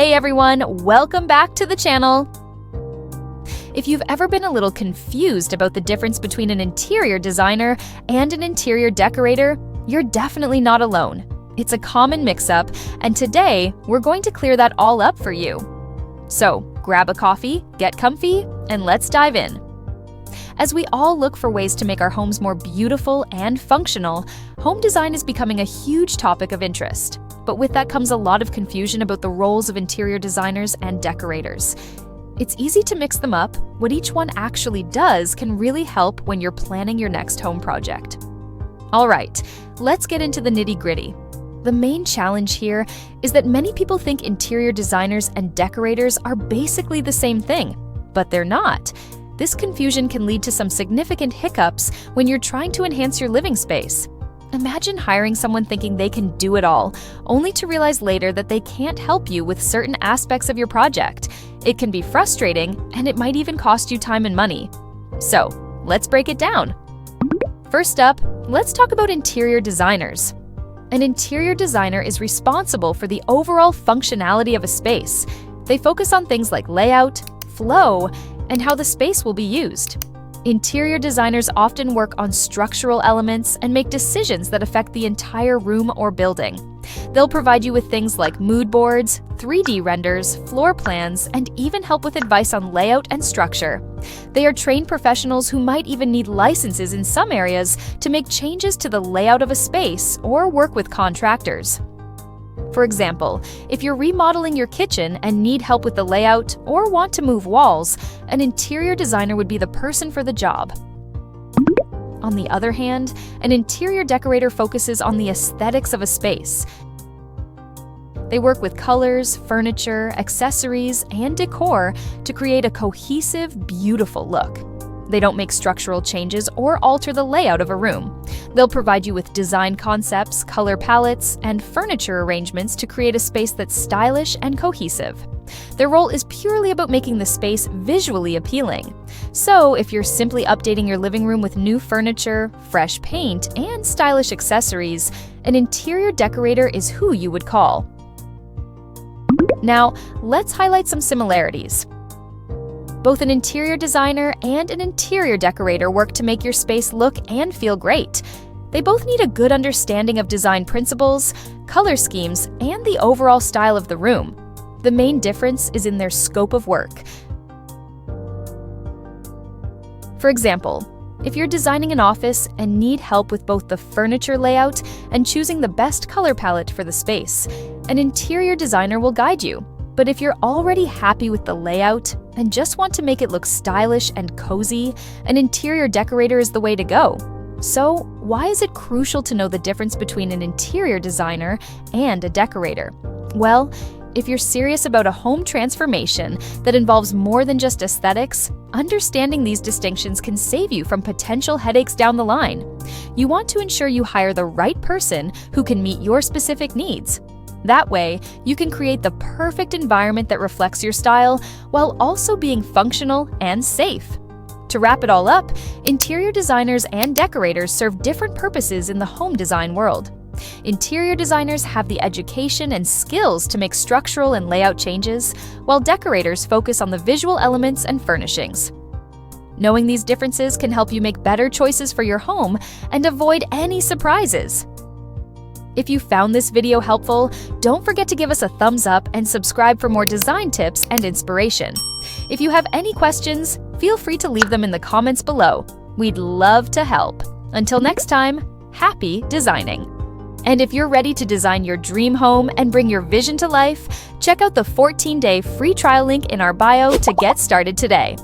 Hey everyone, welcome back to the channel. If you've ever been a little confused about the difference between an interior designer and an interior decorator, you're definitely not alone. It's a common mix-up, and today we're going to clear that all up for you. So, grab a coffee, get comfy, and let's dive in. As we all look for ways to make our homes more beautiful and functional, home design is becoming a huge topic of interest. But with that comes a lot of confusion about the roles of interior designers and decorators. It's easy to mix them up. What each one actually does can really help when you're planning your next home project. All right, let's get into the nitty-gritty. The main challenge here is that many people think interior designers and decorators are basically the same thing, but they're not. This confusion can lead to some significant hiccups when you're trying to enhance your living space. Imagine hiring someone thinking they can do it all, only to realize later that they can't help you with certain aspects of your project. It can be frustrating, and it might even cost you time and money. So, let's break it down. First up, let's talk about interior designers. An interior designer is responsible for the overall functionality of a space. They focus on things like layout, flow, and how the space will be used. Interior designers often work on structural elements and make decisions that affect the entire room or building. They'll provide you with things like mood boards, 3D renders, floor plans, and even help with advice on layout and structure. They are trained professionals who might even need licenses in some areas to make changes to the layout of a space or work with contractors. For example, if you're remodeling your kitchen and need help with the layout or want to move walls, an interior designer would be the person for the job. On the other hand, an interior decorator focuses on the aesthetics of a space. They work with colors, furniture, accessories, and decor to create a cohesive, beautiful look. They don't make structural changes or alter the layout of a room. They'll provide you with design concepts, color palettes, and furniture arrangements to create a space that's stylish and cohesive. Their role is purely about making the space visually appealing. So, if you're simply updating your living room with new furniture, fresh paint, and stylish accessories, an interior decorator is who you would call. Now, let's highlight some similarities. Both an interior designer and an interior decorator work to make your space look and feel great. They both need a good understanding of design principles, color schemes, and the overall style of the room. The main difference is in their scope of work. For example, if you're designing an office and need help with both the furniture layout and choosing the best color palette for the space, an interior designer will guide you. But if you're already happy with the layout and just want to make it look stylish and cozy, an interior decorator is the way to go. So, why is it crucial to know the difference between an interior designer and a decorator? Well, if you're serious about a home transformation that involves more than just aesthetics, understanding these distinctions can save you from potential headaches down the line. You want to ensure you hire the right person who can meet your specific needs. That way, you can create the perfect environment that reflects your style while also being functional and safe. To wrap it all up, interior designers and decorators serve different purposes in the home design world. Interior designers have the education and skills to make structural and layout changes, while decorators focus on the visual elements and furnishings. Knowing these differences can help you make better choices for your home and avoid any surprises. If you found this video helpful, don't forget to give us a thumbs up and subscribe for more design tips and inspiration. If you have any questions, feel free to leave them in the comments below. We'd love to help. Until next time, happy designing! And if you're ready to design your dream home and bring your vision to life, check out the 14-day free trial link in our bio to get started today.